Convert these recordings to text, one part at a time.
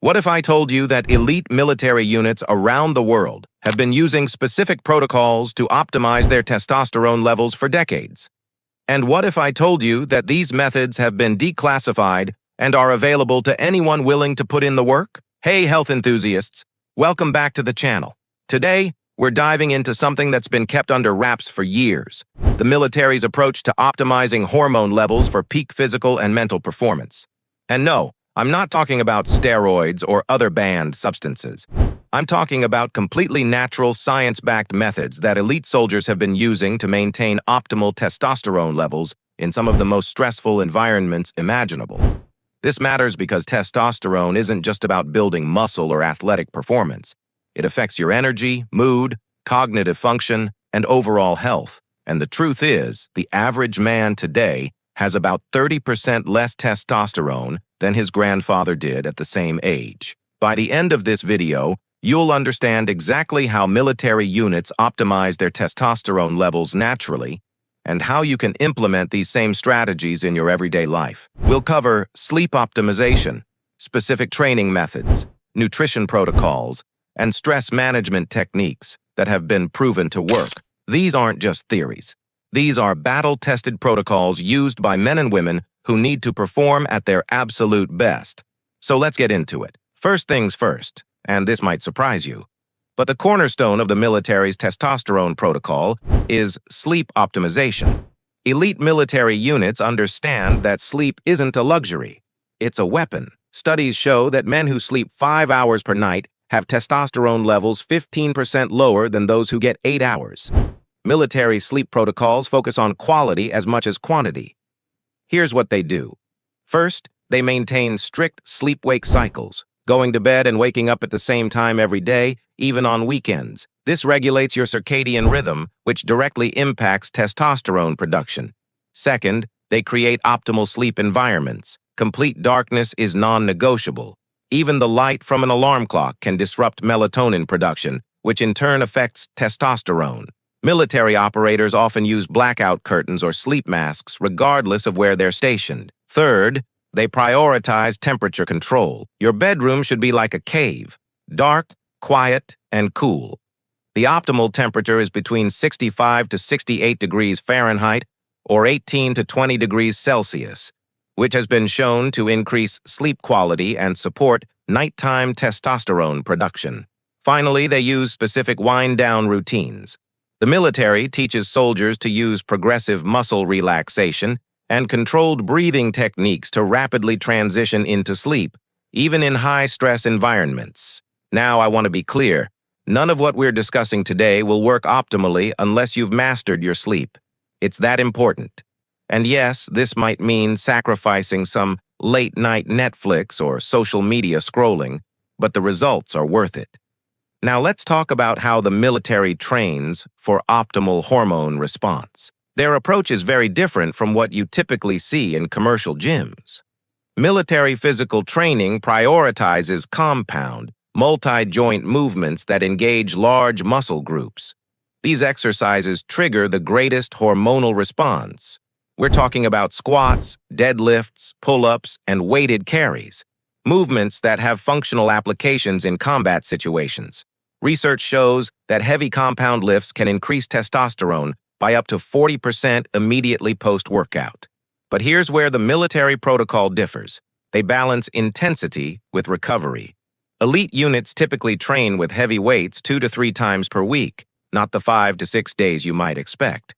What if I told you that elite military units around the world have been using specific protocols to optimize their testosterone levels for decades? And what if I told you that these methods have been declassified and are available to anyone willing to put in the work? Hey, health enthusiasts, welcome back to the channel. Today, we're diving into something that's been kept under wraps for years: the military's approach to optimizing hormone levels for peak physical and mental performance. And no, I'm not talking about steroids or other banned substances. I'm talking about completely natural, science-backed methods that elite soldiers have been using to maintain optimal testosterone levels in some of the most stressful environments imaginable. This matters because testosterone isn't just about building muscle or athletic performance. It affects your energy, mood, cognitive function, and overall health. And the truth is, the average man today has about 30% less testosterone than his grandfather did at the same age. By the end of this video, you'll understand exactly how military units optimize their testosterone levels naturally and how you can implement these same strategies in your everyday life. We'll cover sleep optimization, specific training methods, nutrition protocols, and stress management techniques that have been proven to work. These aren't just theories. These are battle-tested protocols used by men and women who need to perform at their absolute best. So let's get into it. First things first, and this might surprise you, but the cornerstone of the military's testosterone protocol is sleep optimization. Elite military units understand that sleep isn't a luxury. It's a weapon. Studies show that men who sleep 5 hours per night have testosterone levels 15% lower than those who get 8 hours. Military sleep protocols focus on quality as much as quantity. Here's what they do. First, they maintain strict sleep-wake cycles, going to bed and waking up at the same time every day, even on weekends. This regulates your circadian rhythm, which directly impacts testosterone production. Second, they create optimal sleep environments. Complete darkness is non-negotiable. Even the light from an alarm clock can disrupt melatonin production, which in turn affects testosterone. Military operators often use blackout curtains or sleep masks regardless of where they're stationed. Third, they prioritize temperature control. Your bedroom should be like a cave, dark, quiet, and cool. The optimal temperature is between 65 to 68 degrees Fahrenheit or 18 to 20 degrees Celsius, which has been shown to increase sleep quality and support nighttime testosterone production. Finally, they use specific wind-down routines. The military teaches soldiers to use progressive muscle relaxation and controlled breathing techniques to rapidly transition into sleep, even in high-stress environments. Now, I want to be clear. None of what we're discussing today will work optimally unless you've mastered your sleep. It's that important. And yes, this might mean sacrificing some late-night Netflix or social media scrolling, but the results are worth it. Now let's talk about how the military trains for optimal hormone response. Their approach is very different from what you typically see in commercial gyms. Military physical training prioritizes compound, multi-joint movements that engage large muscle groups. These exercises trigger the greatest hormonal response. We're talking about squats, deadlifts, pull-ups, and weighted carries, movements that have functional applications in combat situations. Research shows that heavy compound lifts can increase testosterone by up to 40% immediately post-workout. But here's where the military protocol differs. They balance intensity with recovery. Elite units typically train with heavy weights 2 to 3 times per week, not the 5 to 6 days you might expect.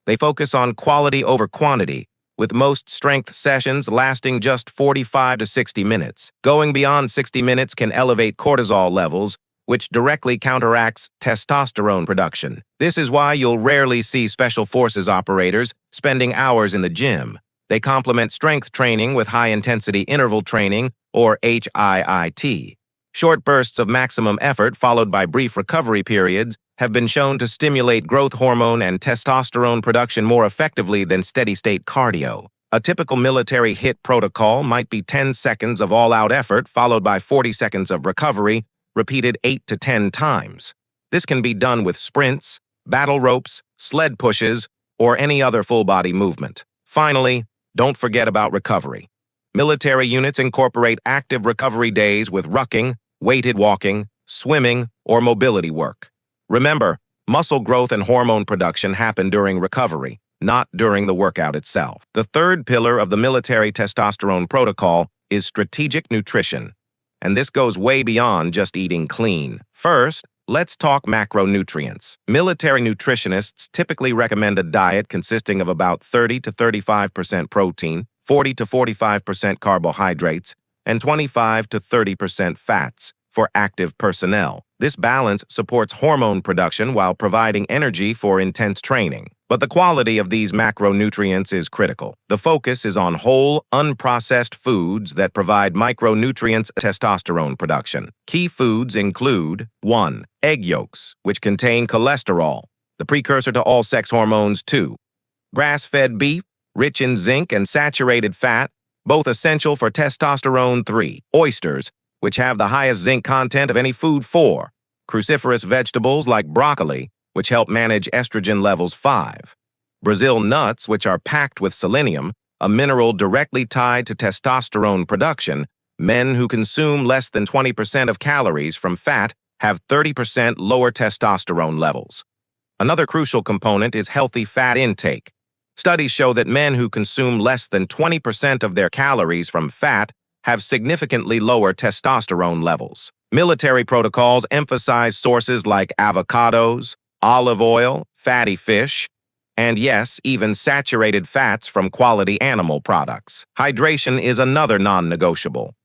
They focus on quality over quantity, with most strength sessions lasting just 45 to 60 minutes. Going beyond 60 minutes can elevate cortisol levels, which directly counteracts testosterone production. This is why you'll rarely see special forces operators spending hours in the gym. They complement strength training with high-intensity interval training, or HIIT. Short bursts of maximum effort followed by brief recovery periods have been shown to stimulate growth hormone and testosterone production more effectively than steady-state cardio. A typical military HIIT protocol might be 10 seconds of all-out effort followed by 40 seconds of recovery, repeated 8 to 10 times. This can be done with sprints, battle ropes, sled pushes, or any other full-body movement. Finally, don't forget about recovery. Military units incorporate active recovery days with rucking, weighted walking, swimming, or mobility work. Remember, muscle growth and hormone production happen during recovery, not during the workout itself. The third pillar of the military testosterone protocol is strategic nutrition, and this goes way beyond just eating clean. First, let's talk macronutrients. Military nutritionists typically recommend a diet consisting of about 30 to 35% protein, 40 to 45% carbohydrates, and 25 to 30% fats for active personnel. This balance supports hormone production while providing energy for intense training. But the quality of these macronutrients is critical. The focus is on whole, unprocessed foods that provide micronutrients testosterone production. Key foods include 1. Egg yolks, which contain cholesterol, the precursor to all sex hormones. 2. Grass-fed beef, rich in zinc and saturated fat, both essential for testosterone. 3. Oysters, which have the highest zinc content of any food. 4. Cruciferous vegetables like broccoli, which help manage estrogen levels. 5. Brazil nuts, which are packed with selenium, a mineral directly tied to testosterone production. Men who consume less than 20% of calories from fat have 30% lower testosterone levels. Another crucial component is healthy fat intake. Studies show that men who consume less than 20% of their calories from fat have significantly lower testosterone levels. Military protocols emphasize sources like avocados, olive oil, fatty fish, and yes, even saturated fats from quality animal products. Hydration is another non-negotiable.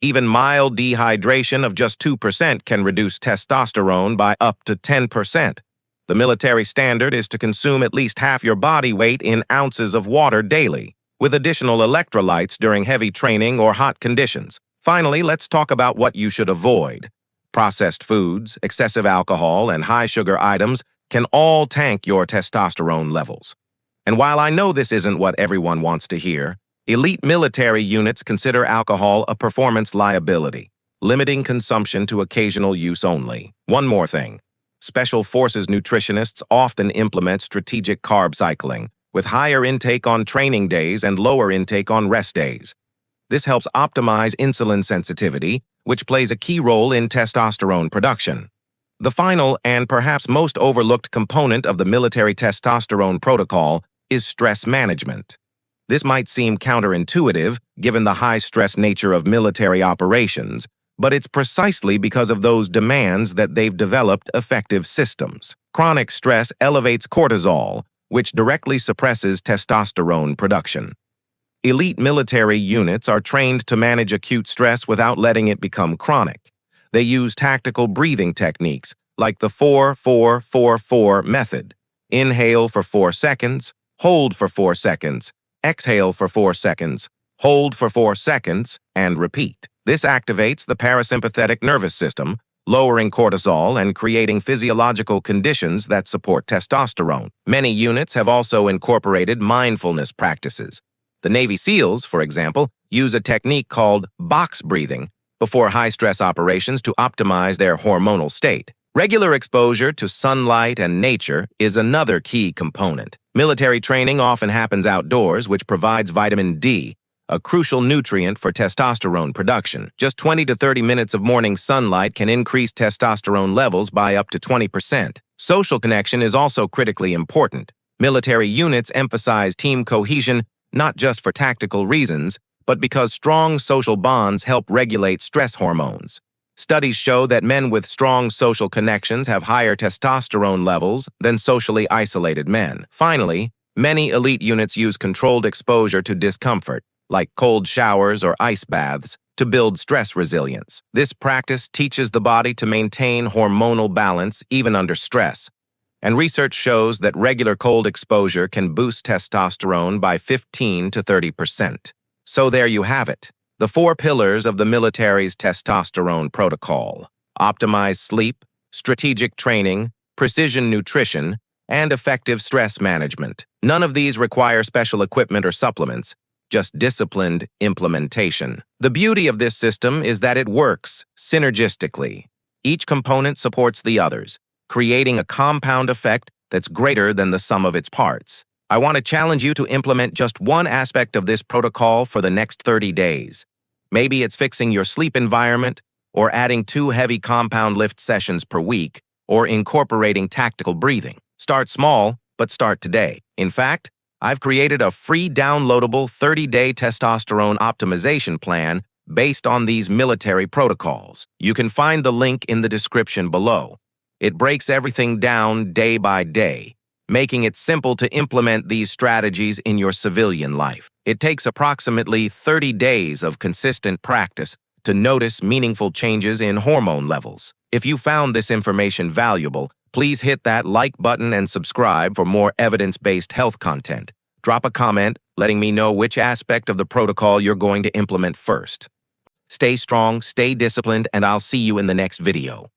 Even mild dehydration of just 2% can reduce testosterone by up to 10%. The military standard is to consume at least half your body weight in ounces of water daily, with additional electrolytes during heavy training or hot conditions. Finally, let's talk about what you should avoid. Processed foods, excessive alcohol, and high-sugar items can all tank your testosterone levels. And while I know this isn't what everyone wants to hear, elite military units consider alcohol a performance liability, limiting consumption to occasional use only. One more thing. Special Forces nutritionists often implement strategic carb cycling, with higher intake on training days and lower intake on rest days. This helps optimize insulin sensitivity, which plays a key role in testosterone production. The final and perhaps most overlooked component of the military testosterone protocol is stress management. This might seem counterintuitive, given the high-stress nature of military operations, but it's precisely because of those demands that they've developed effective systems. Chronic stress elevates cortisol, which directly suppresses testosterone production. Elite military units are trained to manage acute stress without letting it become chronic. They use tactical breathing techniques, like the 4-4-4-4 method. Inhale for 4 seconds, hold for 4 seconds, exhale for 4 seconds, hold for 4 seconds, and repeat. This activates the parasympathetic nervous system, lowering cortisol and creating physiological conditions that support testosterone. Many units have also incorporated mindfulness practices. The Navy SEALs, for example, use a technique called box breathing before high-stress operations to optimize their hormonal state. Regular exposure to sunlight and nature is another key component. Military training often happens outdoors, which provides vitamin D, a crucial nutrient for testosterone production. Just 20 to 30 minutes of morning sunlight can increase testosterone levels by up to 20%. Social connection is also critically important. Military units emphasize team cohesion not just for tactical reasons, but because strong social bonds help regulate stress hormones. Studies show that men with strong social connections have higher testosterone levels than socially isolated men. Finally, many elite units use controlled exposure to discomfort, like cold showers or ice baths, to build stress resilience. This practice teaches the body to maintain hormonal balance even under stress. And research shows that regular cold exposure can boost testosterone by 15 to 30%. So there you have it, the 4 pillars of the military's testosterone protocol: optimized sleep, strategic training, precision nutrition, and effective stress management. None of these require special equipment or supplements, just disciplined implementation. The beauty of this system is that it works synergistically. Each component supports the others, creating a compound effect that's greater than the sum of its parts. I want to challenge you to implement just one aspect of this protocol for the next 30 days. Maybe it's fixing your sleep environment, or adding 2 heavy compound lift sessions per week, or incorporating tactical breathing. Start small, but start today. In fact, I've created a free downloadable 30-day testosterone optimization plan based on these military protocols. You can find the link in the description below. It breaks everything down day by day, making it simple to implement these strategies in your civilian life. It takes approximately 30 days of consistent practice to notice meaningful changes in hormone levels. If you found this information valuable, please hit that like button and subscribe for more evidence-based health content. Drop a comment letting me know which aspect of the protocol you're going to implement first. Stay strong, stay disciplined, and I'll see you in the next video.